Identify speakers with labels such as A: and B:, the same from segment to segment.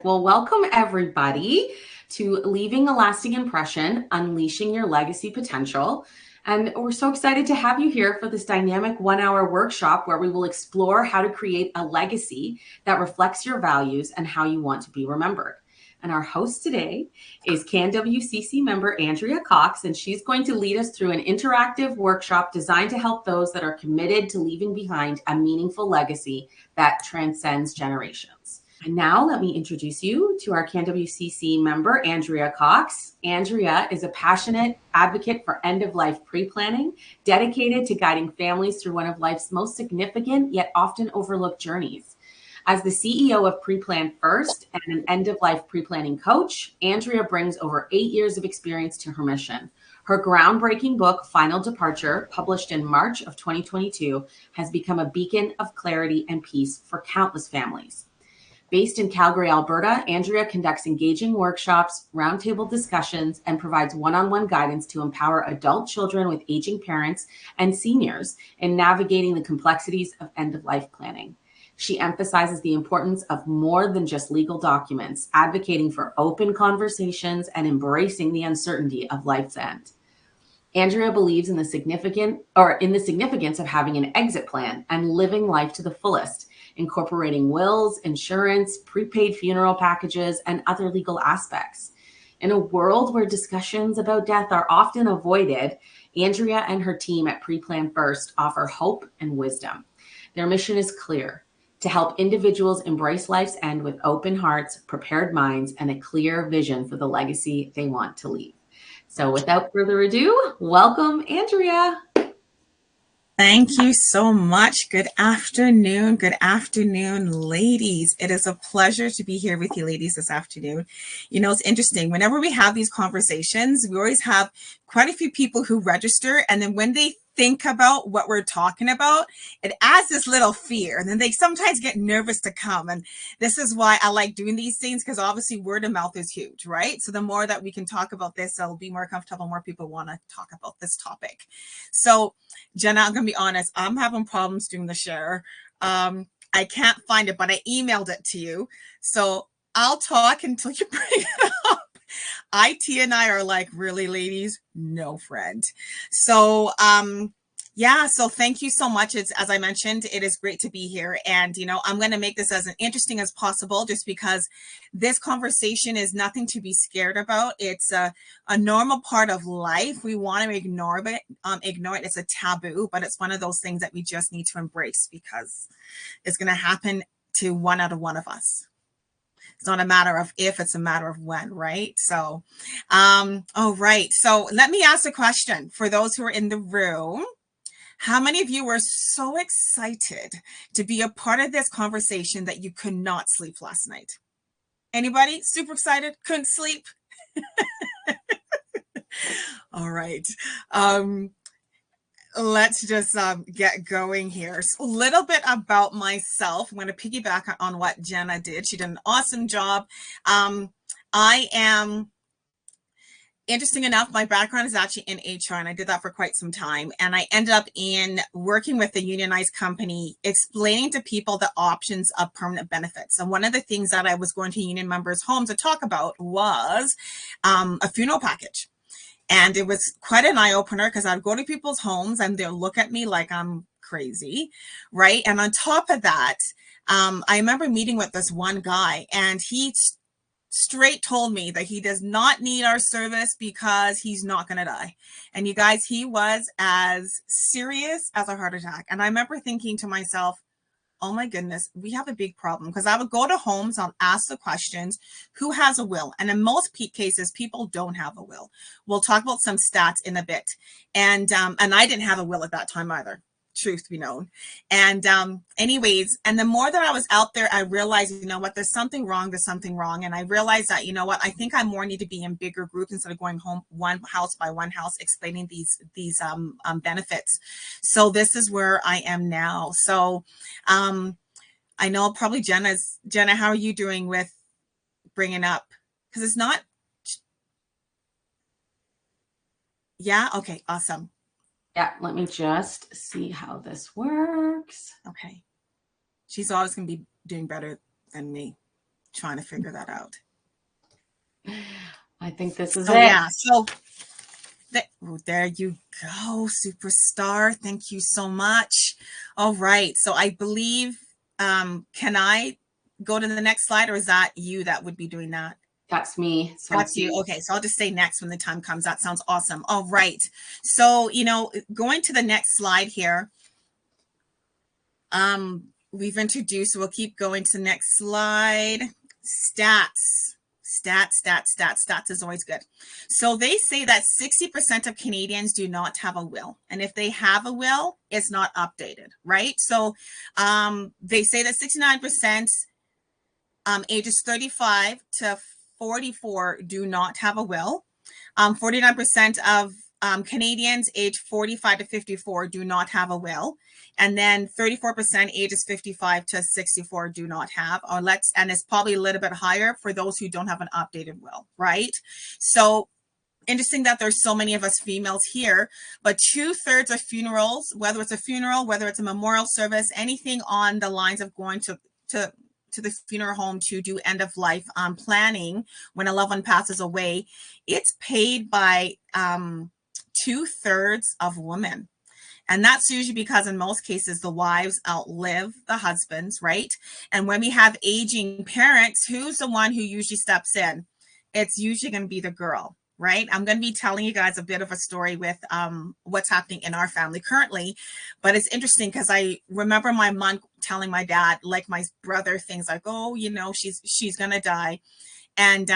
A: Well, welcome everybody to Leaving a Lasting Impression, Unleashing Your Legacy Potential. And we're so excited to have you here for this dynamic 1-hour workshop where we will explore how to create a legacy that reflects your values and how you want to be remembered. And our host today is CanWCC member Andrea Cox, and she's going to lead us through an interactive workshop designed to help those that are committed to leaving behind a meaningful legacy that transcends generations. And now let me introduce you to our CanWCC member, Andrea Cox. Andrea is a passionate advocate for end-of-life pre-planning, dedicated to guiding families through one of life's most significant yet often overlooked journeys. As the CEO of Preplan First and an end-of-life preplanning coach, Andrea brings over 8 years of experience to her mission. Her groundbreaking book, Final Departure, published in March of 2022, has become a beacon of clarity and peace for countless families. Based in Calgary, Alberta, Andrea conducts engaging workshops, roundtable discussions, and provides one-on-one guidance to empower adult children with aging parents and seniors in navigating the complexities of end-of-life planning. She emphasizes the importance of more than just legal documents, advocating for open conversations and embracing the uncertainty of life's end. Andrea believes in the significance of having an exit plan and living life to the fullest, incorporating wills, insurance, prepaid funeral packages, and other legal aspects. In a world where discussions about death are often avoided, Andrea and her team at Preplan First offer hope and wisdom. Their mission is clear: to help individuals embrace life's end with open hearts, prepared minds, and a clear vision for the legacy they want to leave. So without further ado, welcome, Andrea.
B: Thank you so much. Good afternoon, ladies. It is a pleasure to be here with you ladies this afternoon. You know, it's interesting. Whenever we have these conversations, we always have quite a few people who register, and then when they think about what we're talking about, it adds this little fear, and then they sometimes get nervous to come. And this is why I like doing these things, because obviously word of mouth is huge, right? So the more that we can talk about this, I'll be more comfortable, more people want to talk about this topic. So Jenna, I'm gonna be honest, I'm having problems doing the share. I can't find it, but I emailed it to you, so I'll talk until you bring it up. IT and I are like, really, ladies? No, friend. So, yeah, so thank you so much. It's, as I mentioned, it is great to be here. And, you know, I'm going to make this as interesting as possible, just because this conversation is nothing to be scared about. It's a normal part of life. We want to ignore it. It's a taboo, but it's one of those things that we just need to embrace, because it's going to happen to one out of one of us. It's not a matter of if, it's a matter of when, right? So, all right. So let me ask a question for those who are in the room. How many of you were so excited to be a part of this conversation that you could not sleep last night? Anybody super excited? Couldn't sleep? All right. Let's just get going here. So a little bit about myself. I'm going to piggyback on what Jenna did. She did an awesome job. I am, interesting enough, my background is actually in HR, and I did that for quite some time. And I ended up in working with a unionized company, explaining to people the options of permanent benefits. And one of the things that I was going to union members' homes to talk about was a funeral package. And it was quite an eye-opener, because I'd go to people's homes and they'll look at me like I'm crazy, right? And on top of that, I remember meeting with this one guy, and he straight told me that he does not need our service because he's not going to die. And you guys, he was as serious as a heart attack. And I remember thinking to myself, oh my goodness, we have a big problem. Because I would go to homes, I'll ask the questions, who has a will? And in most cases, people don't have a will. We'll talk about some stats in a bit. And I didn't have a will at that time either, truth be known. And anyways, and the more that I was out there, I realized, you know what, there's something wrong. And I realized that, you know what, I think I more need to be in bigger groups instead of going home one house by one house, explaining these benefits. So this is where I am now. So I know probably Jenna, how are you doing with bringing up? Because it's not. Yeah. Okay. Awesome.
A: Yeah, let me just see how this works.
B: Okay. She's always going to be doing better than me. trying to figure that out.
A: I think this is
B: So
A: it.
B: yeah, so there you go, superstar. Thank you so much. All right, so I believe, can I go to the next slide, or is that you that would be doing that?
A: That's me. So
B: that's you. Okay, so I'll just say next when the time comes. That sounds awesome. All right, so going to the next slide here. We've introduced, we'll keep going to the next slide. Stats is always good. So they say that 60% of Canadians do not have a will. And if they have a will, it's not updated, right? So they say that 69% ages 35 to 44 do not have a will. 49% of Canadians age 45 to 54 do not have a will. And then 34% ages 55 to 64 do not have, and it's probably a little bit higher for those who don't have an updated will, right? So interesting that there's so many of us females here, but 2/3 of funerals, whether it's a funeral, whether it's a memorial service, anything on the lines of going to the funeral home to do end of life planning when a loved one passes away, it's paid by 2/3 of women. And that's usually because in most cases, the wives outlive the husbands, right? And when we have aging parents, who's the one who usually steps in? It's usually going to be the girl, right? I'm going to be telling you guys a bit of a story with what's happening in our family currently. But it's interesting because I remember my mom telling my dad, like my brother, things like, oh, she's going to die. And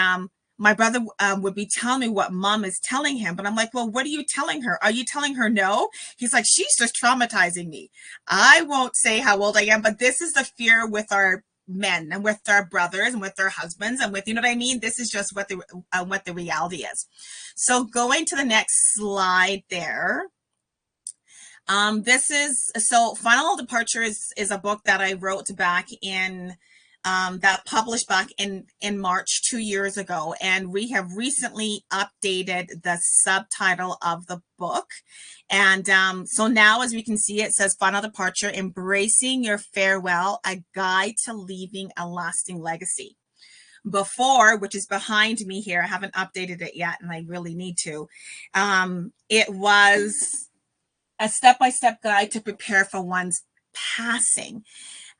B: my brother would be telling me what mom is telling him. But I'm like, well, what are you telling her? Are you telling her no? He's like, she's just traumatizing me. I won't say how old I am, but this is the fear with our men and with our brothers and with their husbands and with, you know what I mean? This is just what the reality is. So going to the next slide there. Final Departure is a book that I wrote back in that published back in March 2 years ago. And we have recently updated the subtitle of the book. And so now, as we can see, it says Final Departure, Embracing Your Farewell, A Guide to Leaving a Lasting Legacy. Before, which is behind me here, I haven't updated it yet, and I really need to. It was a step-by-step guide to prepare for one's passing.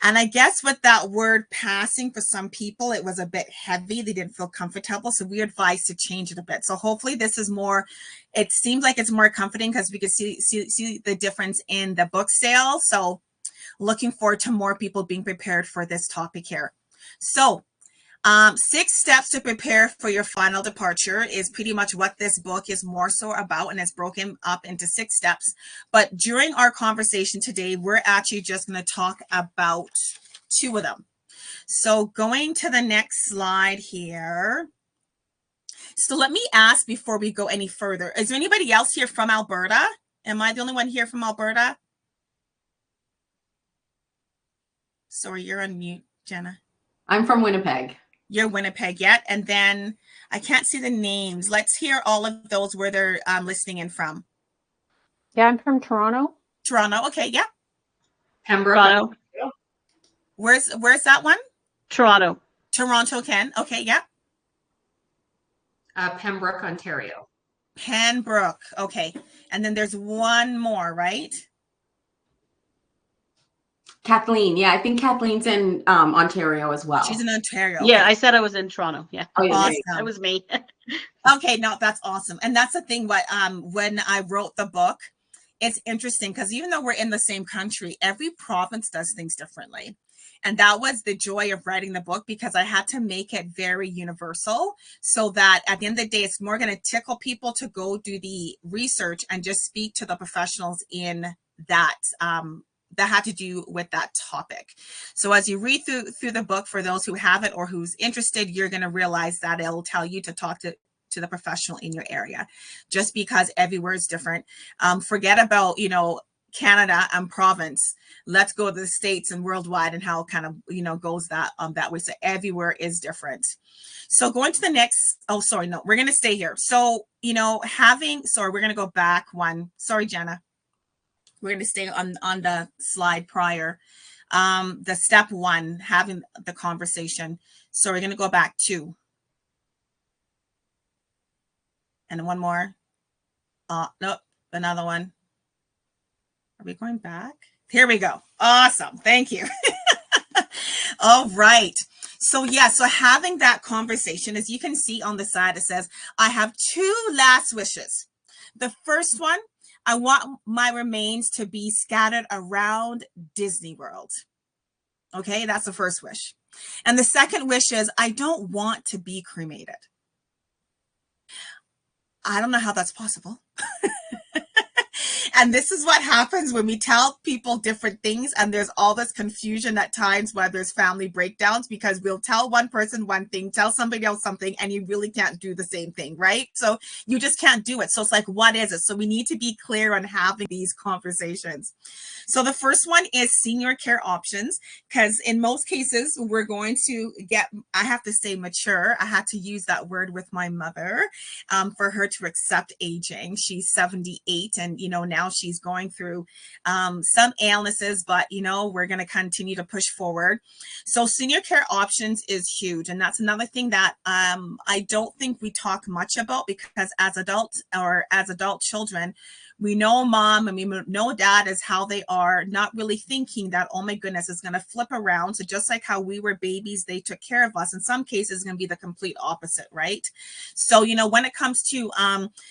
B: And I guess with that word passing, for some people, it was a bit heavy. They didn't feel comfortable. So we advised to change it a bit. So hopefully this is more, it seems like it's more comforting because we can see the difference in the book sales. So looking forward to more people being prepared for this topic here. So 6 steps to prepare for your final departure is pretty much what this book is more so about, and it's broken up into 6 steps. But during our conversation today, we're actually just going to talk about 2 of them. So going to the next slide here. So let me ask before we go any further, is there anybody else here from Alberta? Am I the only one here from Alberta? Sorry, you're on mute, Jenna.
A: I'm from Winnipeg.
B: You're Winnipeg, yet. And then I can't see the names. Let's hear all of those where they're listening in from.
C: Yeah, I'm from Toronto.
B: Toronto, okay, yeah.
A: Pembroke.
C: Toronto.
B: Where's that one?
C: Toronto.
B: Toronto, Ken. Okay, yeah.
A: Pembroke, Ontario.
B: Pembroke, okay. And then there's one more, right?
A: Kathleen. Yeah, I think Kathleen's in Ontario as well.
B: She's in Ontario.
C: Yeah,
B: okay.
C: I said I was in Toronto. Yeah.
A: Oh, yeah,
B: awesome.
C: That was me.
B: Okay, no, that's awesome. And that's the thing, when I wrote the book, it's interesting because even though we're in the same country, every province does things differently. And that was the joy of writing the book, because I had to make it very universal so that at the end of the day, it's more going to tickle people to go do the research and just speak to the professionals in that that had to do with that topic. So as you read through the book, for those who have it or who's interested, you're going to realize that it'll tell you to talk to the professional in your area, just because everywhere is different. Forget about, Canada and province. Let's go to the States and worldwide and how it kind of, goes that way. So everywhere is different. So going to the next, we're going to stay here. So, we're going to go back one. Sorry, Jenna. We're going to stay on the slide prior. the step one, having the conversation. So we're going to go back 2. And one more. Nope, another one. Are we going back? Here we go. Awesome. Thank you. All right. So yeah, so having that conversation, as you can see on the side, it says, I have 2 last wishes. The first one, I want my remains to be scattered around Disney World. Okay, that's the first wish. And the second wish is, I don't want to be cremated. I don't know how that's possible. And this is what happens when we tell people different things, and there's all this confusion at times where there's family breakdowns, because we'll tell one person one thing, tell somebody else something, and you really can't do the same thing, right? So you just can't do it. So it's like, what is it? So we need to be clear on having these conversations. So the first one is senior care options, because in most cases we're going to get, I have to say mature. I had to use that word with my mother for her to accept aging. She's 78, and now she's going through some illnesses, but we're going to continue to push forward. So senior care options is huge, and that's another thing that I don't think we talk much about, because as adults or as adult children, we know mom and we know dad is how they are, not really thinking that, oh my goodness, it's going to flip around. So just like how we were babies, they took care of us. In some cases, it's going to be the complete opposite, right? So, when it comes to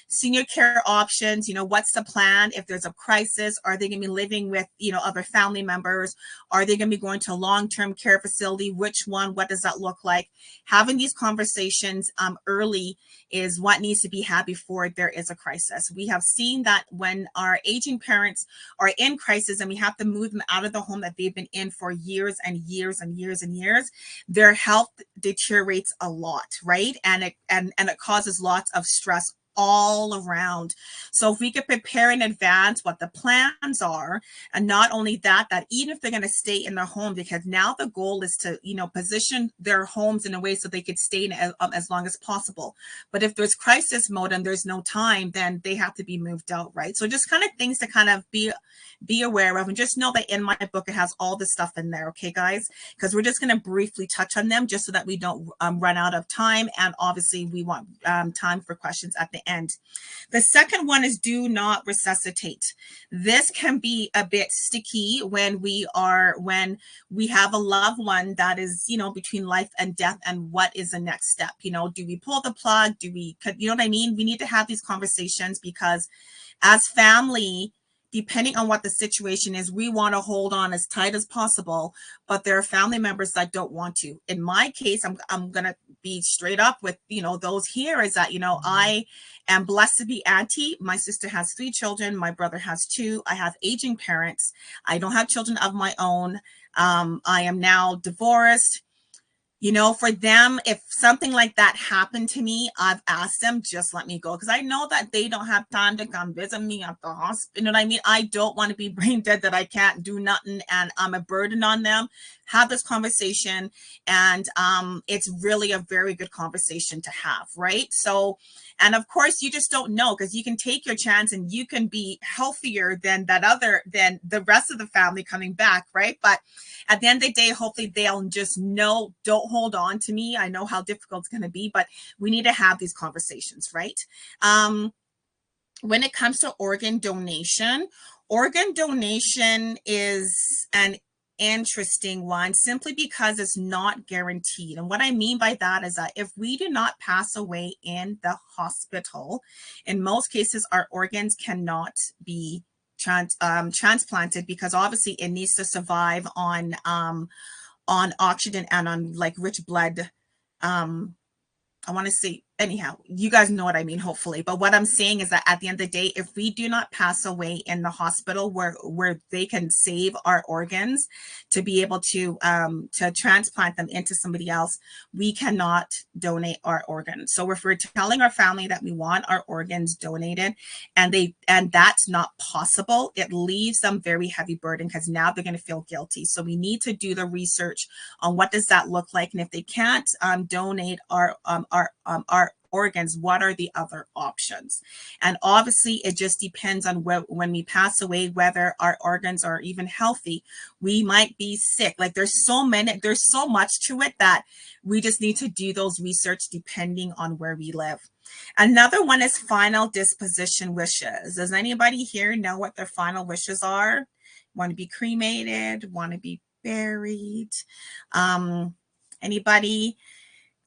B: senior care options, what's the plan? If there's a crisis, are they going to be living with, other family members? Are they going to be going to a long-term care facility? Which one? What does that look like? Having these conversations early is what needs to be had before there is a crisis. We have seen that when our aging parents are in crisis and we have to move them out of the home that they've been in for years and years and years and years, their health deteriorates a lot, right? And it causes lots of stress all around. So if we could prepare in advance what the plans are, and not only that even if they're going to stay in their home, because now the goal is to, position their homes in a way so they could stay in as long as possible. But if there's crisis mode and there's no time, then they have to be moved out, right? So just kind of things to kind of be aware of, and just know that in my book, it has all this stuff in there. Okay, guys, because we're just going to briefly touch on them just so that we don't run out of time. And obviously we want time for questions at the end. The second one is do not resuscitate. This can be a bit sticky when we have a loved one that is, between life and death, and what is the next step? Do we pull the plug? You know what I mean? We need to have these conversations, because as family, depending on what the situation is, we want to hold on as tight as possible, but there are family members that don't want to. In my case, I'm going to be straight up with, those here, is that, I am blessed to be auntie. My sister has 3 children. My brother has 2. I have aging parents. I don't have children of my own. I am now divorced. For them, if something like that happened to me, I've asked them, just let me go. Because I know that they don't have time to come visit me at the hospital. You know what I mean? I don't want to be brain dead that I can't do nothing and I'm a burden on them. Have this conversation. And it's really a very good conversation to have, right? So, and of course, you just don't know, because you can take your chance and you can be healthier than than the rest of the family coming back, right? But at the end of the day, hopefully they'll just know, don't hold on to me. I know how difficult it's going to be, but we need to have these conversations, right? When it comes to organ donation is an interesting one, simply because it's not guaranteed. And what I mean by that is that if we do not pass away in the hospital, in most cases, our organs cannot be transplanted, because obviously it needs to survive on oxygen and on like rich blood. I want to say, anyhow, you guys know what I mean, hopefully. But what I'm saying is that at the end of the day, if we do not pass away in the hospital where they can save our organs to be able to transplant them into somebody else, we cannot donate our organs. So if we're telling our family that we want our organs donated and that's not possible, it leaves them very heavy burden, because now they're going to feel guilty. So we need to do the research on what does that look like. And if they can't donate our organs, what are the other options? And obviously, it just depends on when we pass away, whether our organs are even healthy. We might be sick. Like there's so much to it that we just need to do those research depending on where we live. Another one is final disposition wishes. Does anybody here know what their final wishes are? Want to be cremated? Want to be buried? Anybody?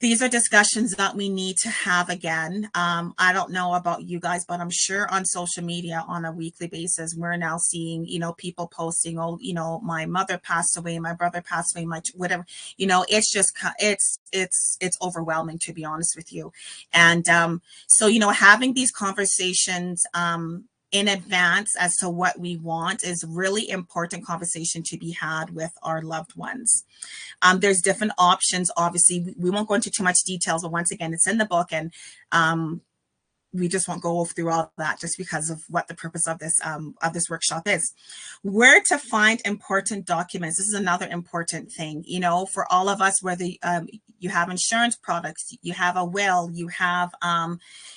B: These are discussions that we need to have again. I don't know about you guys, but I'm sure on social media on a weekly basis, we're now seeing, people posting, oh, my mother passed away, my brother passed away, my whatever, it's just, it's overwhelming, to be honest with you. And so, having these conversations, in advance as to what we want is really important conversation to be had with our loved ones. There's different options. Obviously, we won't go into too much details, but once again, it's in the book, and we just won't go through all that just because of what the purpose of this workshop is. Where to find important documents. This is another important thing, for all of us, whether you have insurance products, you have a will, you have,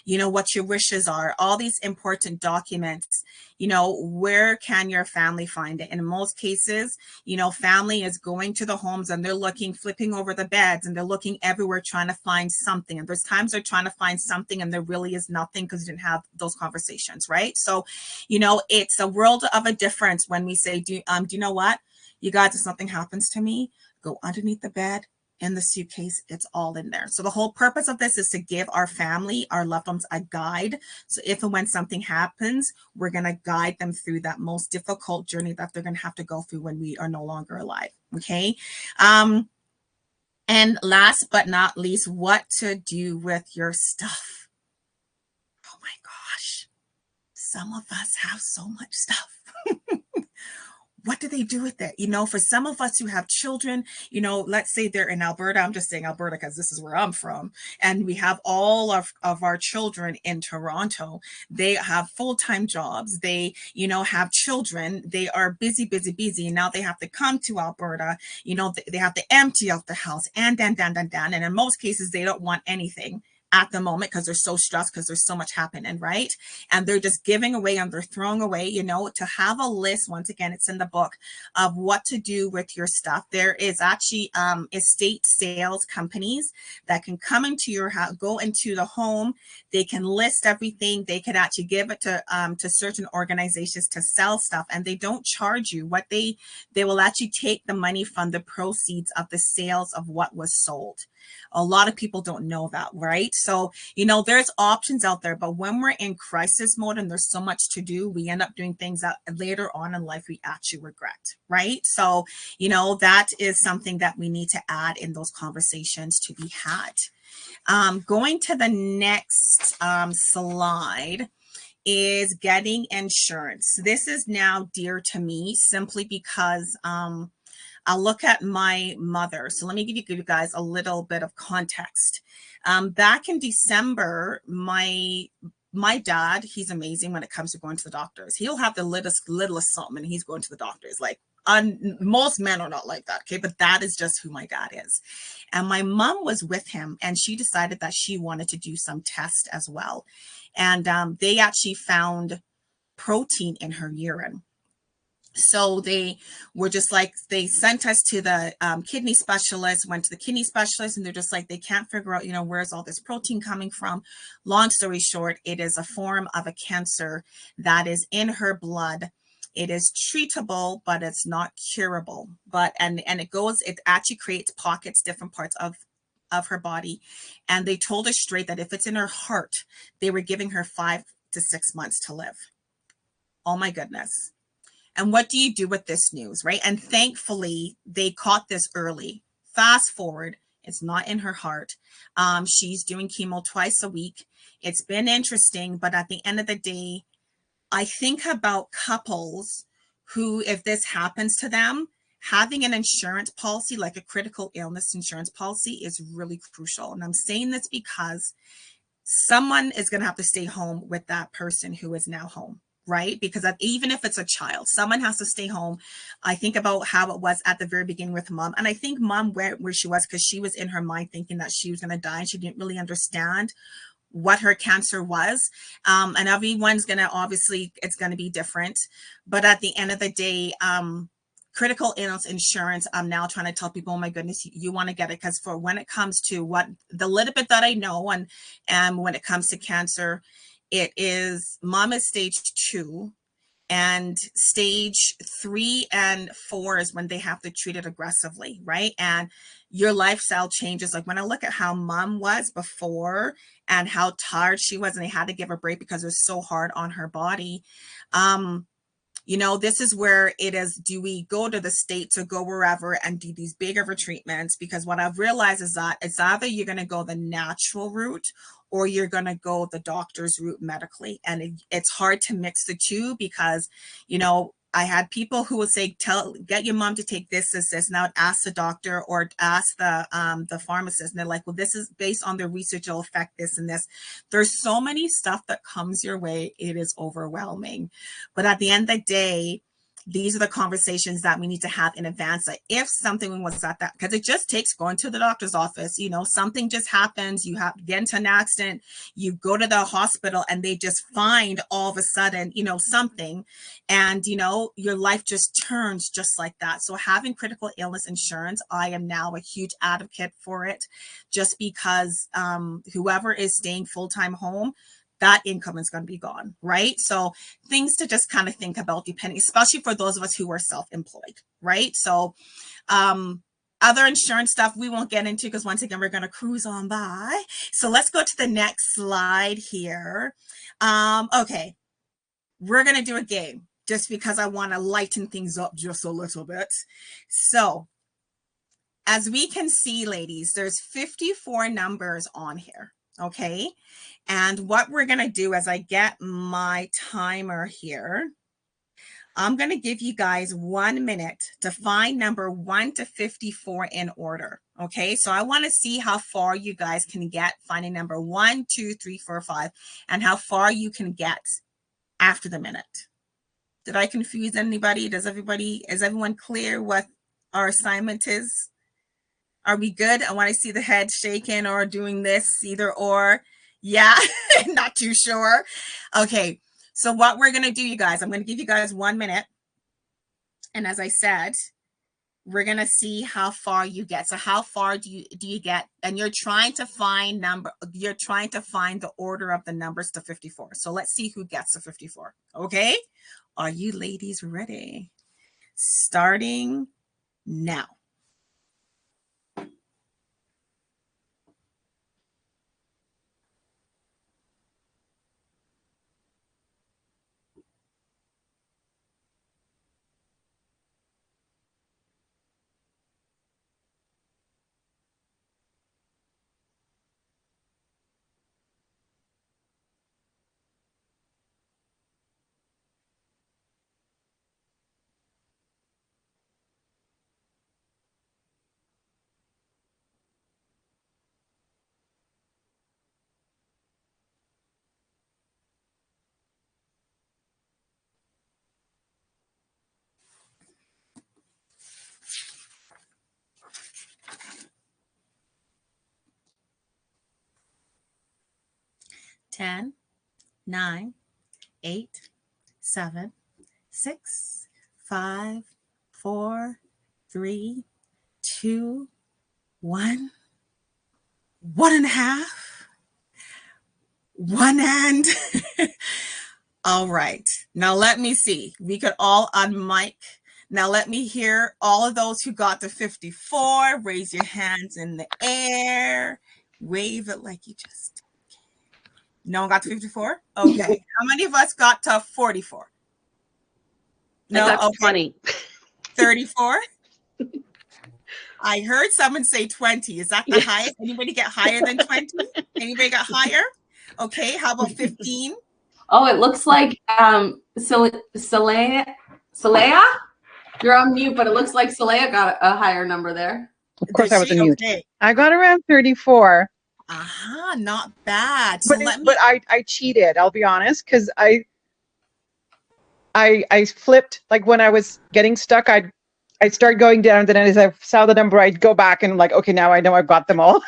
B: what your wishes are, all these important documents, where can your family find it? And in most cases, family is going to the homes and they're looking, flipping over the beds, and they're looking everywhere trying to find something. And there's times they're trying to find something and there really is nothing because you didn't have those conversations, right? So, it's a world of a difference when we say, do you know what? You guys, if something happens to me, go underneath the bed, in the suitcase, it's all in there. So the whole purpose of this is to give our family, our loved ones, a guide. So if and when something happens, we're going to guide them through that most difficult journey that they're going to have to go through when we are no longer alive. Okay. And last but not least, what to do with your stuff. Oh my gosh. Some of us have so much stuff. What do they do with it? For some of us who have children, let's say they're in Alberta. I'm just saying Alberta because this is where I'm from. And we have all of our children in Toronto. They have full-time jobs. They, have children. They are busy. And now they have to come to Alberta. They have to empty out the house and. And in most cases, they don't want anything at the moment because they're so stressed because there's so much happening, right? And they're just giving away and they're throwing away, to have a list. Once again, it's in the book of what to do with your stuff. There is actually estate sales companies that can come into your house, go into the home. They can list everything. They could actually give it to certain organizations to sell stuff, and they don't charge you. What they will actually take the money from the proceeds of the sales of what was sold. A lot of people don't know that, right? So, there's options out there, but when we're in crisis mode and there's so much to do, we end up doing things that later on in life we actually regret, right? So, that is something that we need to add in those conversations to be had. Going to the next slide is getting insurance. This is now dear to me simply because I'll look at my mother. So let me give you guys a little bit of context. Back in December, my dad, he's amazing when it comes to going to the doctors. He'll have the littlest something and he's going to the doctors. Like most men are not like that. Okay. But that is just who my dad is. And my mom was with him and she decided that she wanted to do some tests as well. And they actually found protein in her urine. So they were just like, they sent us to the kidney specialist, went to the kidney specialist, and they're just like, they can't figure out, where's all this protein coming from? Long story short, it is a form of a cancer that is in her blood. It is treatable, but it's not curable. And it actually creates pockets, different parts of her body. And they told us straight that if it's in her heart, they were giving her 5 to 6 months to live. Oh my goodness. And what do you do with this news, right? And thankfully, they caught this early. Fast forward, it's not in her heart. She's doing chemo twice a week. It's been interesting, but at the end of the day, I think about couples who, if this happens to them, having an insurance policy, like a critical illness insurance policy, is really crucial. And I'm saying this because someone is going to have to stay home with that person who is now home. Right? Because even if it's a child, someone has to stay home. I think about how it was at the very beginning with mom. And I think mom where she was because she was in her mind thinking that she was going to die and she didn't really understand what her cancer was. And everyone's gonna, obviously, it's gonna be different. But at the end of the day, critical illness insurance, I'm now trying to tell people, oh my goodness, you want to get it, because for when it comes to what the little bit that I know, and when it comes to cancer, it is, mom is stage 2, and stage 3 and 4 is when they have to treat it aggressively, right? And your lifestyle changes. Like when I look at how mom was before and how tired she was, and they had to give her a break because it was so hard on her body. You know, this is where it is, do we go to the States or go wherever and do these bigger treatments? Because what I've realized is that it's either you're going to go the natural route or you're going to go the doctor's route medically. And it's hard to mix the two because, you know, I had people who would say, get your mom to take this, and I would ask the doctor or ask the pharmacist, and they're like, well, this is based on the research, will affect this and this. There's so many stuff that comes your way. It is overwhelming. But at the end of the day, these are the conversations that we need to have in advance. Like if something was at that, because it just takes going to the doctor's office, you know, something just happens, you have get into an accident, you go to the hospital and they just find all of a sudden, you know, something, and, you know, your life just turns just like that. So having critical illness insurance, I am now a huge advocate for it, just because whoever is staying full-time home, that income is going to be gone, right? So things to just kind of think about, depending, especially for those of us who are self-employed, right? So other insurance stuff we won't get into because once again, we're going to cruise on by. So let's go to the next slide here. Okay, we're going to do a game just because I want to lighten things up just a little bit. So as we can see, ladies, there's 54 numbers on here. Okay. And what we're going to do as I get my timer here, I'm going to give you guys 1 minute to find number 1 to 54 in order. Okay. So I want to see how far you guys can get finding number 1, 2, 3, 4, 5, and how far you can get after the minute. Did I confuse anybody? Is everyone clear what our assignment is? Are we good? I want to see the head shaking or doing this, either or. Yeah, not too sure. Okay, so what we're going to do, you guys, I'm going to give you guys 1 minute. And as I said, we're going to see how far you get. So how far do you get? And you're trying to find the order of the numbers to 54. So let's see who gets to 54. Okay, are you ladies ready? Starting now. 10, 9, 8, 7, 6, 5, 4, 3, 2, 1. 1.5. 1 hand. All right. Now let me see. We could all unmic. Now let me hear all of those who got to 54. Raise your hands in the air. Wave it like you just. No one got to 54? Okay. How many of us got to 44? No,
C: I got
B: okay.
C: 20.
B: 34? I heard someone say 20. Is that the highest? Anybody get higher than 20? Anybody got higher? Okay. How about 15?
A: Oh, it looks like Saleha, you're on mute, but it looks like Saleha got a higher number there.
D: Of course, I was on mute.
B: Okay.
D: I got around 34.
B: Not bad. So
D: but I cheated, I'll be honest, because I flipped, like when I was getting stuck, I started going down, then as I saw the number, I'd go back and I'm like, okay, now I know I've got them all.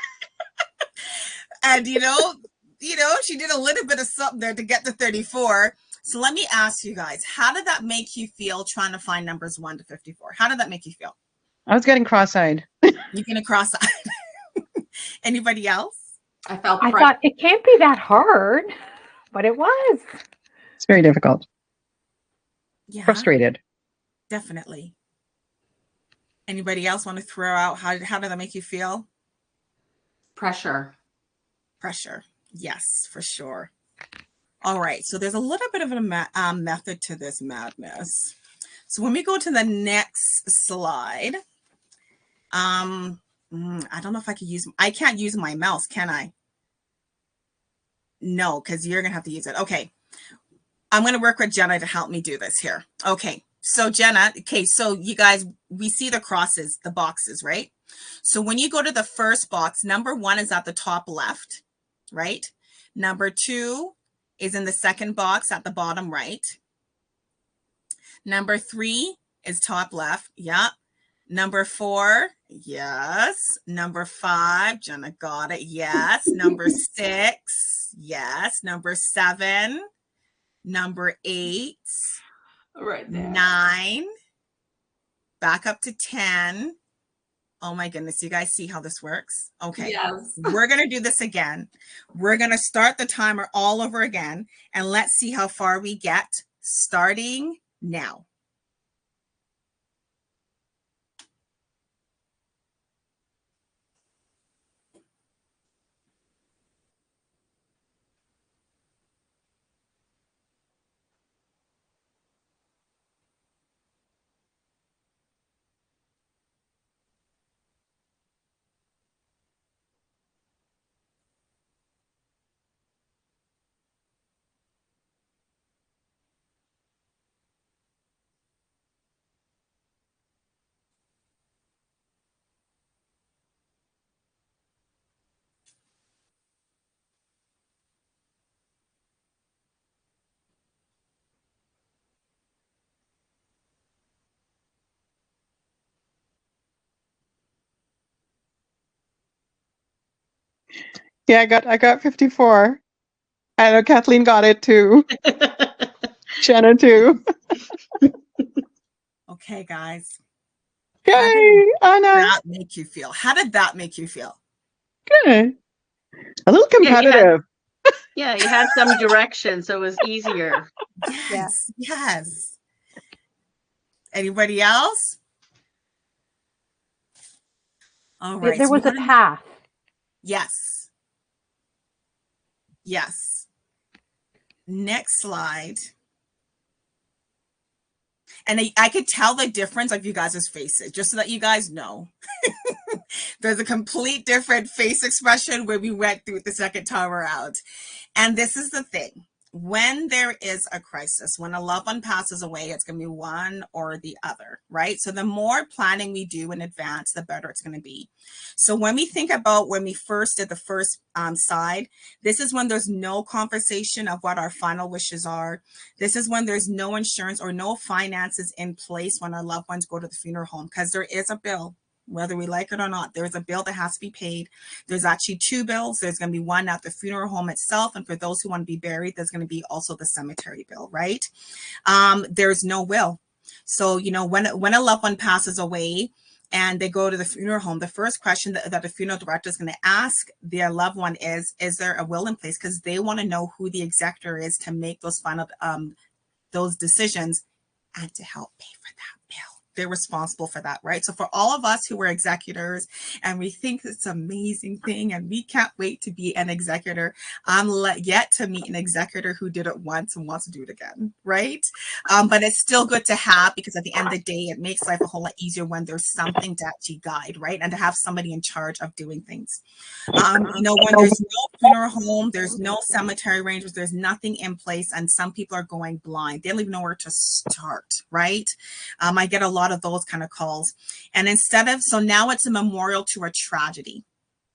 B: And you know, she did a little bit of something there to get to 34. So let me ask you guys, how did that make you feel trying to find numbers 1 to 54? How did that make you feel?
D: I was getting cross-eyed.
B: You're going to cross-eyed. Anybody else?
A: I
C: thought it can't be that hard, but it was.
D: It's very difficult.
B: Yeah.
D: Frustrated.
B: Definitely. Anybody else want to throw out, how did that make you feel?
A: Pressure.
B: Yes, for sure. All right. So there's a little bit of a method to this madness. So when we go to the next slide, I don't know if I can't use my mouse, can I? No, because you're going to have to use it. Okay. I'm going to work with Jenna to help me do this here. Okay. So Jenna, so you guys, we see the crosses, the boxes, right? So when you go to the first box, number 1 is at the top left, right? Number 2 is in the second box at the bottom right. Number 3 is top left. Yeah. Number 4, yes. Number 5, Jenna got it. Yes. Number 6, yes. Number 7, number 8,
A: Right there.
B: 9, back up to 10. Oh my goodness, you guys see how this works? Okay.
A: Yes.
B: We're going to do this again. We're going to start the timer all over again, and let's see how far we get starting now.
D: Yeah, I got 54. I know Kathleen got it too. Jenna too.
B: Okay, guys.
D: Yay, Anna.
B: That make you feel? How did that make you feel?
D: Good. A little competitive.
C: Yeah, you had some direction, so it was easier.
B: Yes. Anybody else? All right.
C: There was a path.
B: Yes. Next slide. And I could tell the difference of you guys' faces, just so that you guys know. There's a complete different face expression when we went through it the second time around. And this is the thing. When there is a crisis, when a loved one passes away, it's going to be one or the other, right? So the more planning we do in advance, the better it's going to be. So when we think about when we first did the first side, this is when there's no conversation of what our final wishes are. This is when there's no insurance or no finances in place when our loved ones go to the funeral home, because there is a bill. Whether we like it or not, there's a bill that has to be paid. There's actually 2 bills. There's going to be one at the funeral home itself. And for those who want to be buried, there's going to be also the cemetery bill, right? There's no will. So, when a loved one passes away and they go to the funeral home, the first question that the funeral director is going to ask their loved one is there a will in place? Because they want to know who the executor is to make those final, those decisions and to help pay for that bill. They're responsible for that, right? So for all of us who are executors and we think it's an amazing thing and we can't wait to be an executor, I'm yet to meet an executor who did it once and wants to do it again, right? But it's still good to have, because at the end of the day, it makes life a whole lot easier when there's something to actually guide, right? And to have somebody in charge of doing things. When there's no funeral home, there's no cemetery arrangements, there's nothing in place, and some people are going blind. They don't even know where to start, right? I get a lot of those kind of calls. And so now it's a memorial to a tragedy,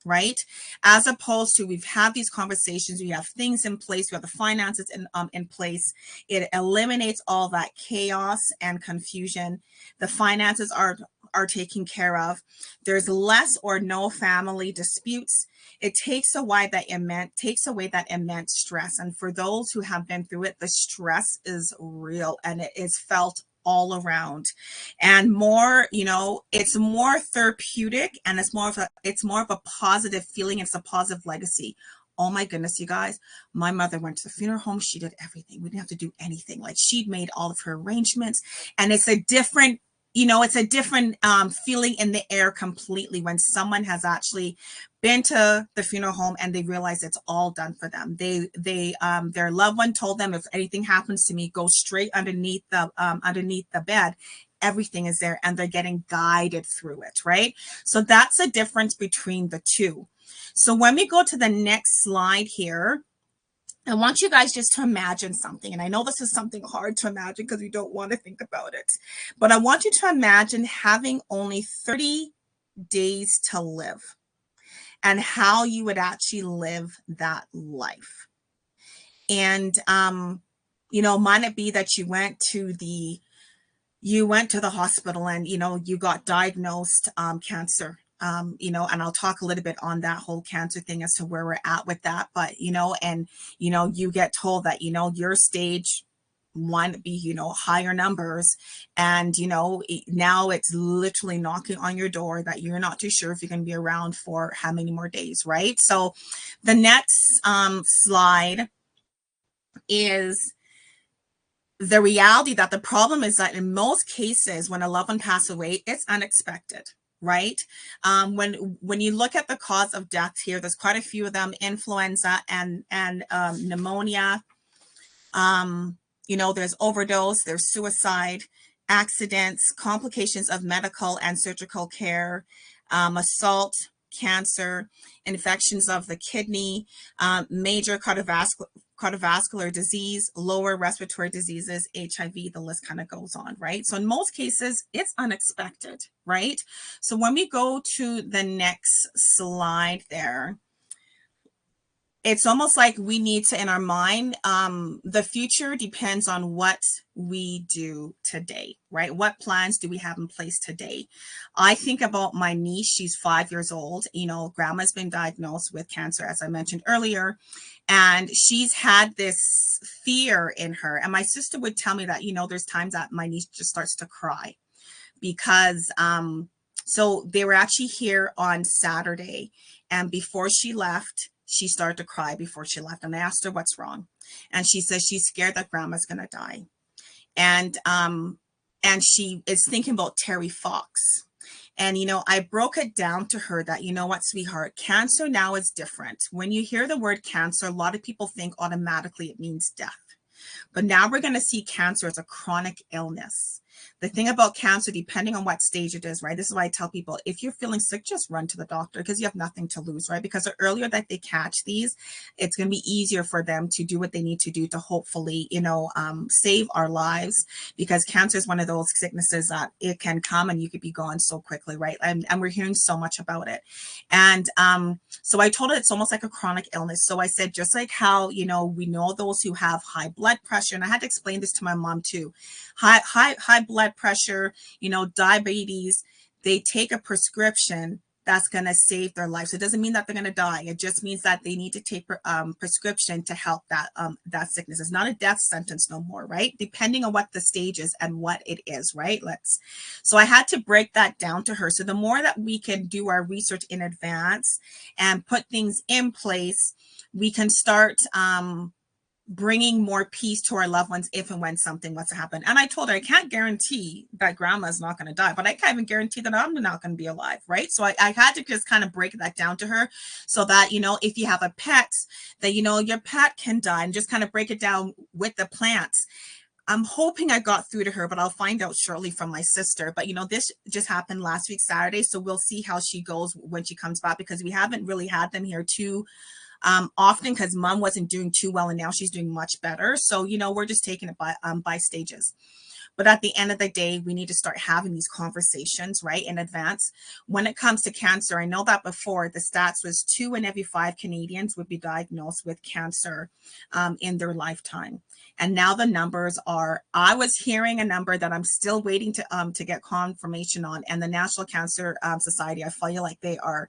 B: right? As opposed to, we've had these conversations, we have things in place, we have the finances in place. It eliminates all that chaos and confusion. The finances are are taken care of. There's less or no family disputes. It takes away that immense stress. And for those who have been through it, the stress is real and it is felt all around. And more, it's more therapeutic, and it's more of a positive feeling. It's a positive legacy. Oh my goodness, you guys, my mother went to the funeral home. She did everything. We didn't have to do anything. Like, she'd made all of her arrangements, and it's a different feeling in the air completely when someone has actually been to the funeral home and they realize it's all done for them. Their loved one told them, if anything happens to me, go straight underneath the bed. Everything is there, and they're getting guided through it, right? So that's the difference between the two. So when we go to the next slide here, I want you guys just to imagine something. And I know this is something hard to imagine because we don't want to think about it. But I want you to imagine having only 30 days to live and how you would actually live that life. And, might it be that you went to the hospital and, you got diagnosed cancer. And I'll talk a little bit on that whole cancer thing as to where we're at with that. But, you get told that, your stage one be, higher numbers. And, now it's literally knocking on your door that you're not too sure if you're going to be around for how many more days, right? So the next slide is the reality that the problem is that in most cases, when a loved one passes away, it's unexpected. Right? When you look at the cause of death here, there's quite a few of them: influenza and pneumonia. There's overdose, there's suicide, accidents, complications of medical and surgical care, assault, cancer, infections of the kidney, major cardiovascular disease, lower respiratory diseases, HIV, the list kind of goes on, right? So in most cases, it's unexpected, right? So when we go to the next slide there, it's almost like we need to, in our mind, the future depends on what we do today, right? What plans do we have in place today? I think about my niece. She's 5 years old. Grandma's been diagnosed with cancer, as I mentioned earlier, and she's had this fear in her. And my sister would tell me that, there's times that my niece just starts to cry because, so they were actually here on Saturday, and before she left, she started to cry before she left. And I asked her what's wrong. And she says she's scared that grandma's going to die. And she is thinking about Terry Fox. And, I broke it down to her that, what, sweetheart, cancer now is different. When you hear the word cancer, a lot of people think automatically it means death. But now we're going to see cancer as a chronic illness. The thing about cancer, depending on what stage it is, right? This is why I tell people, if you're feeling sick, just run to the doctor because you have nothing to lose, right? Because the earlier that they catch these, it's going to be easier for them to do what they need to do to hopefully, save our lives, because cancer is one of those sicknesses that it can come and you could be gone so quickly, right? And we're hearing so much about it. And so I told her it's almost like a chronic illness. So I said, just like how, we know those who have high blood pressure, and I had to explain this to my mom too, high blood pressure, diabetes, they take a prescription that's going to save their life. So it doesn't mean that they're going to die. It just means that they need to take prescription to help that sickness. It's not a death sentence no more, right? Depending on what the stage is and what it is, right? So I had to break that down to her. So the more that we can do our research in advance and put things in place, we can start bringing more peace to our loved ones if and when something was to happen. And I told her, I can't guarantee that grandma's not going to die, but I can't even guarantee that I'm not going to be alive, right? So I had to just kind of break that down to her so that, if you have a pet, that, your pet can die, and just kind of break it down with the plants. I'm hoping I got through to her, but I'll find out shortly from my sister. But, this just happened last week, Saturday. So we'll see how she goes when she comes back, because we haven't really had them here too often, because mom wasn't doing too well and now she's doing much better. So, we're just taking it by stages. But at the end of the day, we need to start having these conversations, right, in advance. When it comes to cancer, I know that before the stats was 2 in every 5 Canadians would be diagnosed with cancer in their lifetime. And now the numbers are, I was hearing a number that I'm still waiting to get confirmation on. And the National Cancer Society, I feel like they are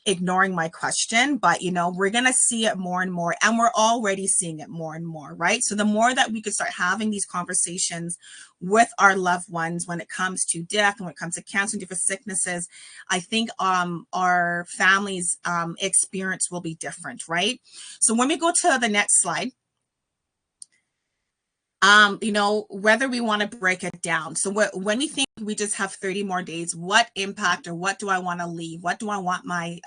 B: ignoring my question, but we're going to see it more and more, and we're already seeing it more and more, right? So the more that we could start having these conversations with our loved ones when it comes to death and when it comes to cancer and different sicknesses, I think our families experience will be different, right? So when we go to the next slide, whether we want to break it down. So when we think we just have 30 more days, what impact or what do I want to leave? What do I want my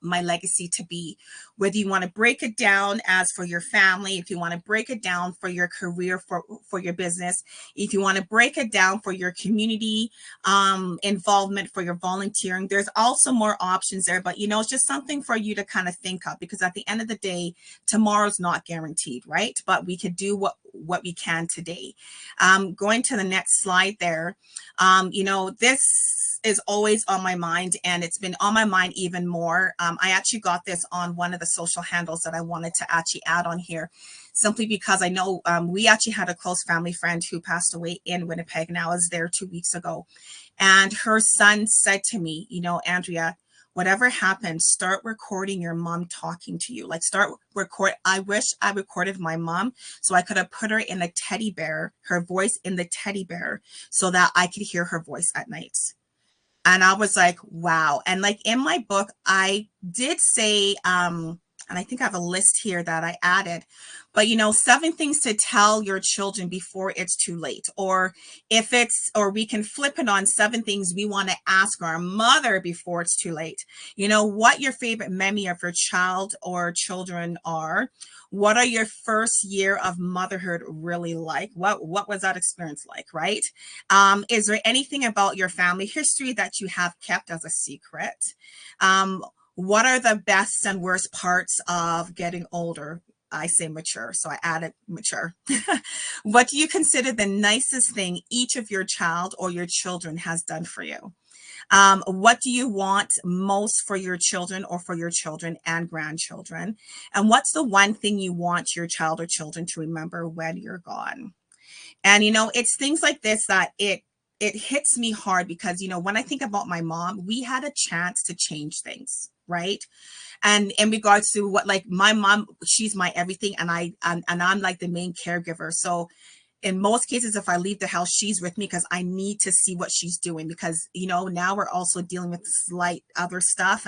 B: legacy to be? Whether you want to break it down as for your family, if you want to break it down for your career, for your business, if you want to break it down for your community involvement, for your volunteering, there's also more options there. But, it's just something for you to kind of think of, because at the end of the day, tomorrow's not guaranteed, right? But we could do what we can today. Going to the next slide there, this is always on my mind, and it's been on my mind even more. I actually got this on one of the social handles that I wanted to actually add on here, simply because I know we actually had a close family friend who passed away in Winnipeg, and I was there 2 weeks ago. And her son said to me, Andrea, whatever happens, start recording your mom talking to you. Like I wish I recorded my mom so I could have put her in a teddy bear, her voice in the teddy bear, so that I could hear her voice at night. And I was like, wow. And like in my book, I did say, and I think I have a list here that I added, but 7 things to tell your children before it's too late. Or we can flip it on 7 things we want to ask our mother before it's too late. What your favorite memory of your child or children are. What are your first year of motherhood really like? What was that experience like, right? Is there anything about your family history that you have kept as a secret? What are the best and worst parts of getting older? I say mature, so I added mature. What do you consider the nicest thing each of your child or your children has done for you? What do you want most for your children or for your children and grandchildren? And what's the one thing you want your child or children to remember when you're gone? And, it's things like this that it hits me hard, because, when I think about my mom, we had a chance to change things, right? And in regards to what, like my mom, she's my everything, and I'm like the main caregiver. So in most cases, if I leave the house, she's with me because I need to see what she's doing, because, now we're also dealing with slight other stuff.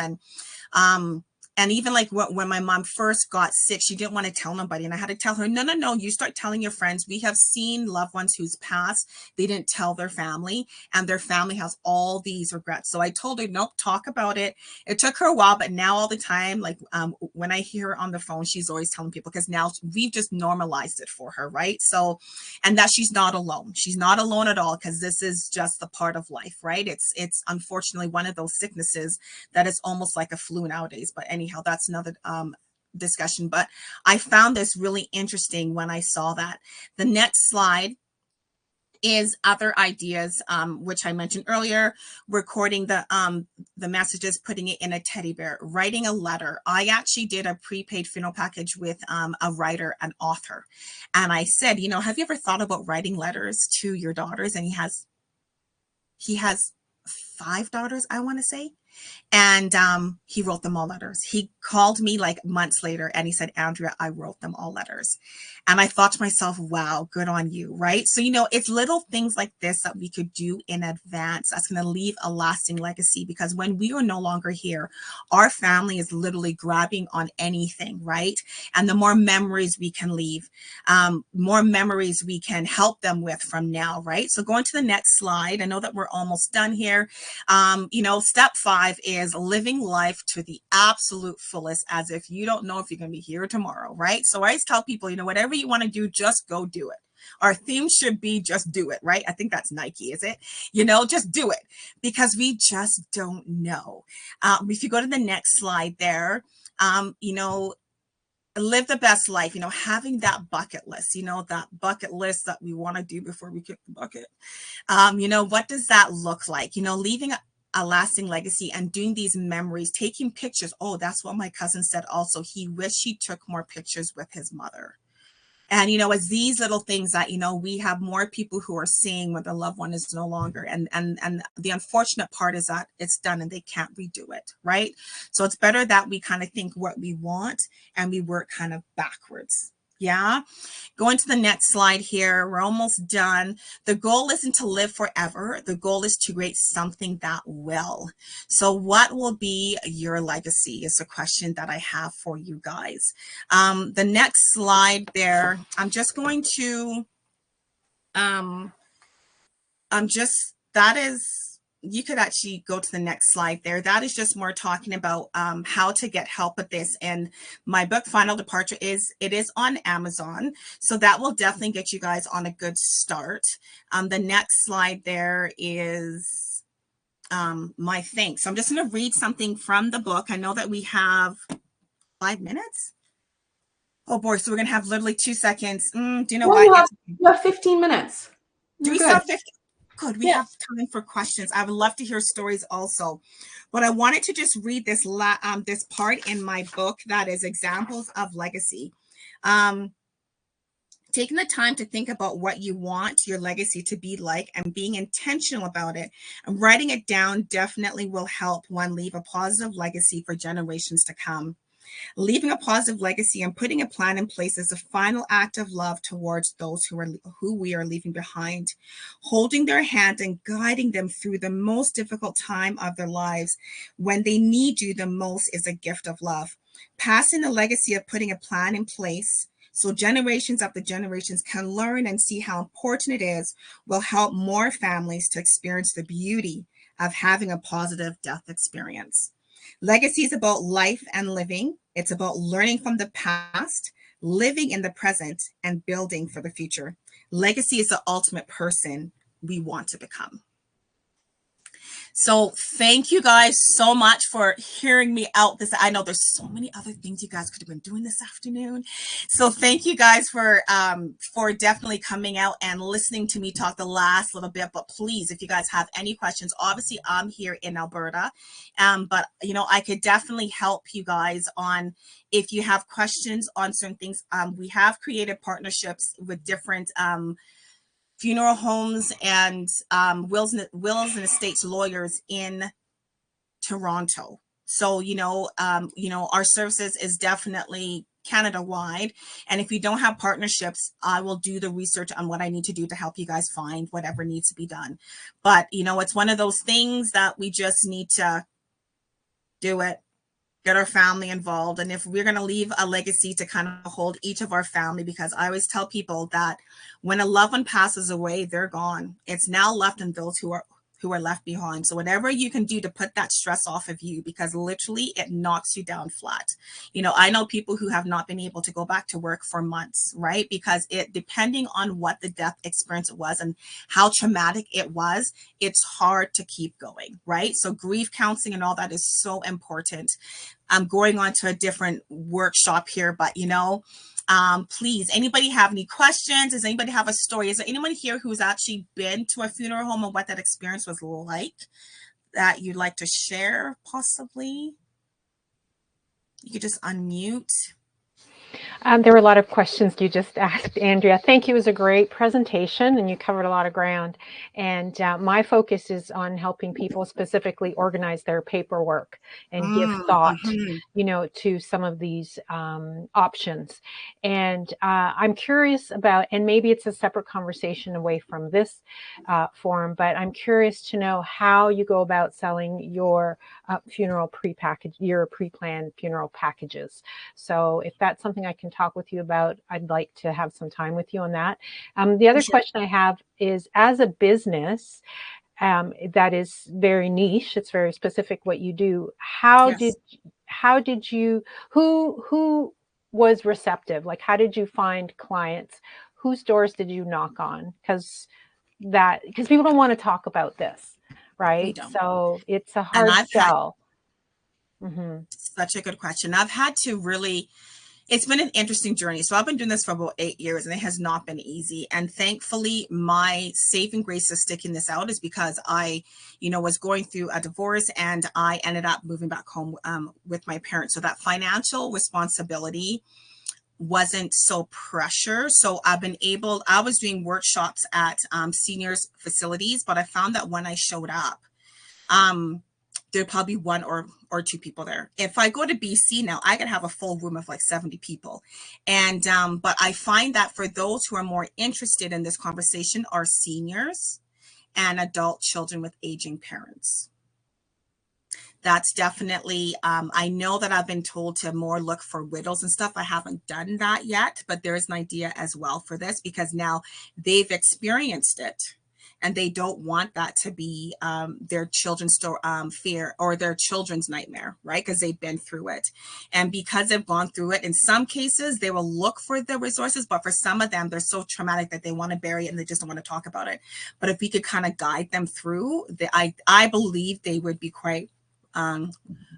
B: And even like when my mom first got sick, she didn't want to tell nobody. And I had to tell her, no, you start telling your friends. We have seen loved ones who's passed. They didn't tell their family, and their family has all these regrets. So I told her, nope, talk about it. It took her a while, but now all the time, like when I hear her on the phone, she's always telling people, because now we've just normalized it for her, right? So, and that she's not alone. She's not alone at all, because this is just the part of life, right? It's unfortunately one of those sicknesses that is almost like a flu nowadays. But anyhow, that's another discussion. But I found this really interesting when I saw that. The next slide is other ideas, which I mentioned earlier: recording the messages, putting it in a teddy bear, writing a letter. I actually did a prepaid funeral package with a writer, an author. And I said, have you ever thought about writing letters to your daughters? And he has 5 daughters, I want to say. And he wrote them all letters. He called me like months later and he said, Andrea, I wrote them all letters. And I thought to myself, wow, good on you, right? So, it's little things like this that we could do in advance that's going to leave a lasting legacy, because when we are no longer here, our family is literally grabbing on anything, right? And the more memories we can leave, more memories we can help them with from now, right? So going to the next slide, I know that we're almost done here. Step 5 is living life to the absolute fullest, as if you don't know if you're going to be here tomorrow, right? So I always tell people, whatever you want to do, just go do it. Our theme should be just do it, right? I think that's Nike, is it? Just do it, because we just don't know. If you go to the next slide there, live the best life, having that bucket list, that bucket list that we want to do before we kick the bucket. What does that look like? Leaving a lasting legacy and doing these memories, taking pictures. Oh, that's what my cousin said also. He wished he took more pictures with his mother. And, you know, it's these little things that, you know, we have more people who are seeing when their loved one is no longer. And the unfortunate part is that it's done and they can't redo it, right? So it's better that we kind of think what we want and we work kind of backwards. Yeah. Going to the next slide here. We're almost done. The goal isn't to live forever. The goal is to create something that will. So what will be your legacy is the question that I have for you guys. The next slide there, I'm just going to, you could actually go to the next slide there. That is just more talking about how to get help with this. And my book, Final Departure, is on Amazon. So that will definitely get you guys on a good start. The next slide there is my thanks. So I'm just going to read something from the book. I know that we have 5 minutes. Oh boy, so we're going to have literally 2 seconds. Do you know what?
A: You have 15 minutes.
B: Do we still have 15? Good. We have time for questions. I would love to hear stories also, but I wanted to just read this this part in my book that is examples of legacy. Taking the time to think about what you want your legacy to be like and being intentional about it and writing it down definitely will help one leave a positive legacy for generations to come. Leaving a positive legacy and putting a plan in place is a final act of love towards those who we are leaving behind. Holding their hand and guiding them through the most difficult time of their lives when they need you the most is a gift of love. Passing the legacy of putting a plan in place so generations after generations can learn and see how important it is will help more families to experience the beauty of having a positive death experience. Legacy is about life and living. It's about learning from the past, living in the present, and building for the future. Legacy is the ultimate person we want to become. So thank you guys so much for hearing me out. I know there's so many other things you guys could have been doing this afternoon. So thank you guys for definitely coming out and listening to me talk the last little bit. But please, if you guys have any questions, obviously I'm here in Alberta, but you know, I could definitely help you guys on if you have questions on certain things. We have created partnerships with different funeral homes and wills and estates lawyers in Toronto. So, you know, our services is definitely Canada wide. And if you don't have partnerships, I will do the research on what I need to do to help you guys find whatever needs to be done. But, you know, it's one of those things that we just need to do it. Get our family involved. And if we're going to leave a legacy to kind of hold each of our family, because I always tell people that when a loved one passes away, they're gone. It's now left in those who are left behind. So whatever you can do to put that stress off of you, because literally it knocks you down flat. You know, I know people who have not been able to go back to work for months, right? Because depending on what the death experience was and how traumatic it was, it's hard to keep going, right? So grief counseling and all that is so important. I'm going on to a different workshop here, but you know, please, anybody have any questions? Does anybody have a story? Is there anyone here who's actually been to a funeral home and what that experience was like that you'd like to share possibly? You could just unmute.
C: There were a lot of questions you just asked, Andrea. Thank you. It was a great presentation and you covered a lot of ground. And my focus is on helping people specifically organize their paperwork and give thought, you know, to some of these options. And I'm curious about, and maybe it's a separate conversation away from this forum, but I'm curious to know how you go about selling your funeral prepackaged, your pre-planned funeral packages. So if that's something I can talk with you about, I'd like to have some time with you on that. The other question I have is, as a business that is very niche, it's very specific what you do, how did you, who was receptive? Like, how did you find clients? Whose doors did you knock on? Because people don't want to talk about this, right? So it's a hard sell.
B: Such a good question. I've had to really, it's been an interesting journey. So I've been doing this for about 8 years and it has not been easy. And thankfully, my saving grace of sticking this out is because I, you know, was going through a divorce and I ended up moving back home with my parents. So that financial responsibility wasn't so pressure. So I was doing workshops at seniors facilities, but I found that when I showed up, there'd probably one or two people there. If I go to BC now, I could have a full room of like 70 people. And, but I find that for those who are more interested in this conversation are seniors and adult children with aging parents. That's definitely, I know that I've been told to more look for widows and stuff. I haven't done that yet, but there is an idea as well for this because now they've experienced it. And they don't want that to be their children's fear or their children's nightmare, right? Because they've been through it. And because they've gone through it, in some cases, they will look for the resources. But for some of them, they're so traumatic that they want to bury it and they just don't want to talk about it. But if we could kind of guide them through, I believe they would be quite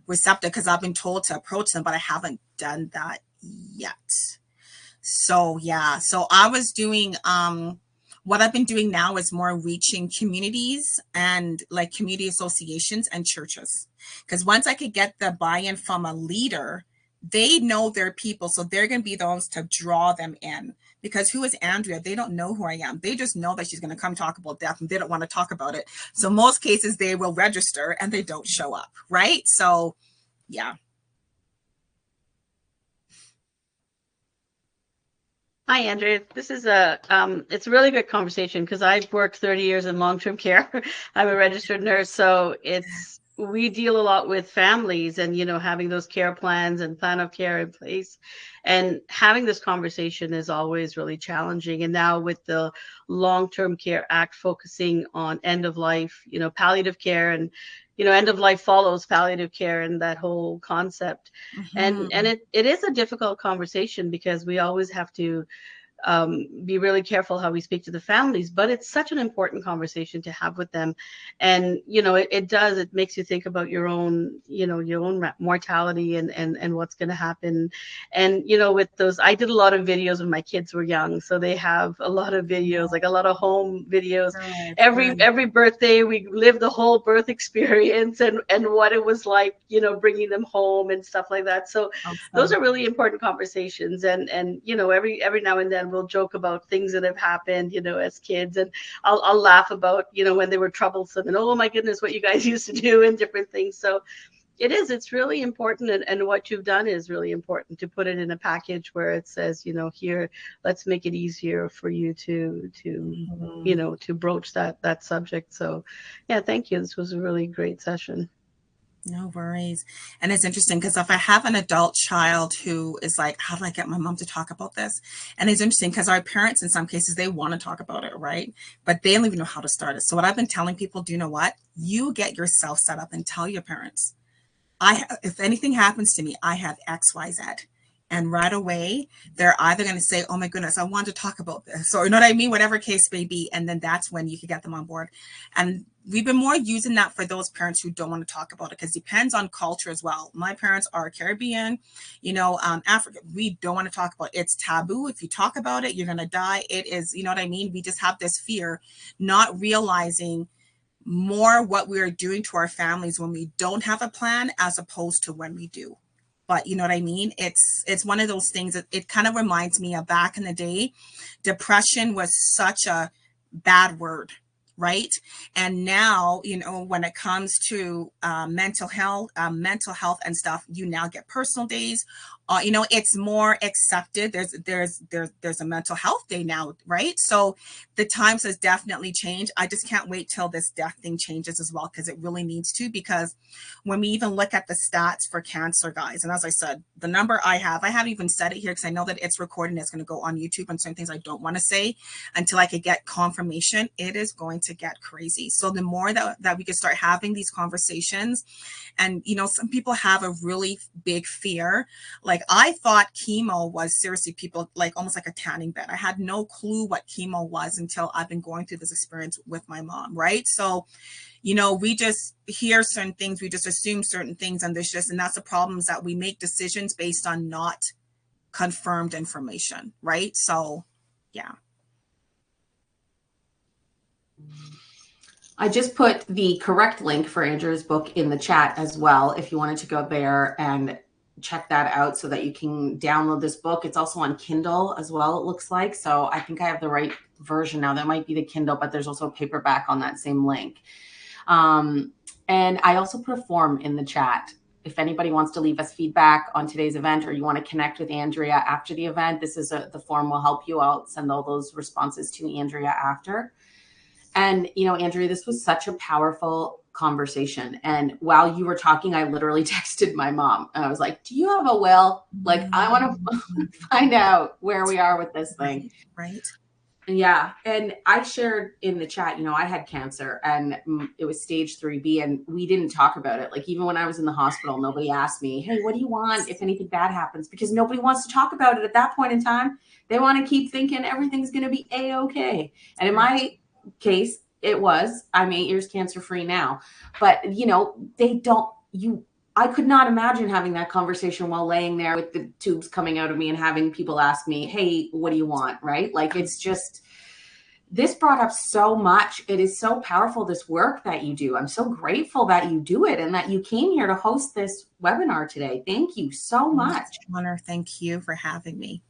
B: receptive because I've been told to approach them, but I haven't done that yet. So, yeah. So I was doing... what I've been doing now is more reaching communities and like community associations and churches. Because once I could get the buy-in from a leader, they know their people. So they're going to be the ones to draw them in. Because who is Andrea? They don't know who I am. They just know that she's going to come talk about death and they don't want to talk about it. So most cases they will register and they don't show up. Right. So yeah.
E: Hi, Andrea. This is it's a really good conversation because I've worked 30 years in long-term care. I'm a registered nurse, so we deal a lot with families and, having those care plans and plan of care in place. And having this conversation is always really challenging. And now with the Long-Term Care Act focusing on end of life, palliative care and end of life follows palliative care and that whole concept. And it is a difficult conversation because we always have to be really careful how we speak to the families, but it's such an important conversation to have with them. And, it makes you think about your own, your own mortality and what's going to happen. And, with those, I did a lot of videos when my kids were young. So they have a lot of videos, like a lot of home videos. Every birthday, we lived the whole birth experience and what it was like, bringing them home and stuff like that. So those are really important conversations. And every now and then we'll joke about things that have happened, as kids, and I'll laugh about, when they were troublesome and, oh my goodness, what you guys used to do and different things. So it's really important. And what you've done is really important to put it in a package where it says, here, let's make it easier for you to broach that subject. So yeah, thank you. This was a really great session.
B: No worries. And it's interesting because if I have an adult child who is like, how do I get my mom to talk about this? And it's interesting because our parents, in some cases, they want to talk about it, right? But they don't even know how to start it. So what I've been telling people, do you know what? You get yourself set up and tell your parents, if anything happens to me, I have X, Y, Z. And right away, they're either going to say, oh my goodness, I want to talk about this, or you know what I mean? Whatever case may be. And then that's when you can get them on board. And we've been more using that for those parents who don't want to talk about it because it depends on culture as well. My parents are Caribbean, Africa. We don't want to talk about it. It's taboo. If you talk about it, you're going to die. It is, you know what I mean? We just have this fear, not realizing more what we are doing to our families when we don't have a plan as opposed to when we do. But you know what I mean? It's one of those things that it kind of reminds me of back in the day. Depression was such a bad word, right? And now, when it comes to mental health and stuff, you now get personal days. It's more accepted. There's a mental health day now, right? So the times has definitely changed. I just can't wait till this death thing changes as well, because it really needs to, because when we even look at the stats for cancer, guys, and as I said, the number I haven't even said it here because I know that it's recorded and it's going to go on YouTube and certain things I don't want to say until I could get confirmation. It is going to get crazy. So the more that we could start having these conversations, and some people have a really big fear. Like I thought chemo was seriously people like almost like a tanning bed. I had no clue what chemo was until I've been going through this experience with my mom, right? So, we just hear certain things, we just assume certain things, and that's the problem, is that we make decisions based on not confirmed information, right? So, yeah.
A: I just put the correct link for Andrea's book in the chat as well, if you wanted to go there and check that out so that you can download this book. It's also on Kindle as well, it looks like. So I think I have the right version now. That might be the Kindle, but there's also a paperback on that same link. And I also put a form in the chat. If anybody wants to leave us feedback on today's event, or you want to connect with Andrea after the event, this is the form will help you out. Send all those responses to Andrea after. And, you know, Andrea, this was such a powerful conversation. And while you were talking, I literally texted my mom and I was like, do you have a will? Like, I want to find out where we are with this thing.
B: Right.
A: Yeah. And I shared in the chat, you know, I had cancer and it was stage 3B and we didn't talk about it. Like, even when I was in the hospital, nobody asked me, hey, what do you want if anything bad happens? Because nobody wants to talk about it at that point in time. They want to keep thinking everything's going to be A-okay. And in my case, I'm 8 years cancer free now, but you know, I could not imagine having that conversation while laying there with the tubes coming out of me and having people ask me, hey, what do you want? Right? Like, it's just, this brought up so much. It is so powerful, this work that you do. I'm so grateful that you do it and that you came here to host this webinar today. Thank you so much.
B: Honor. Thank you for having me.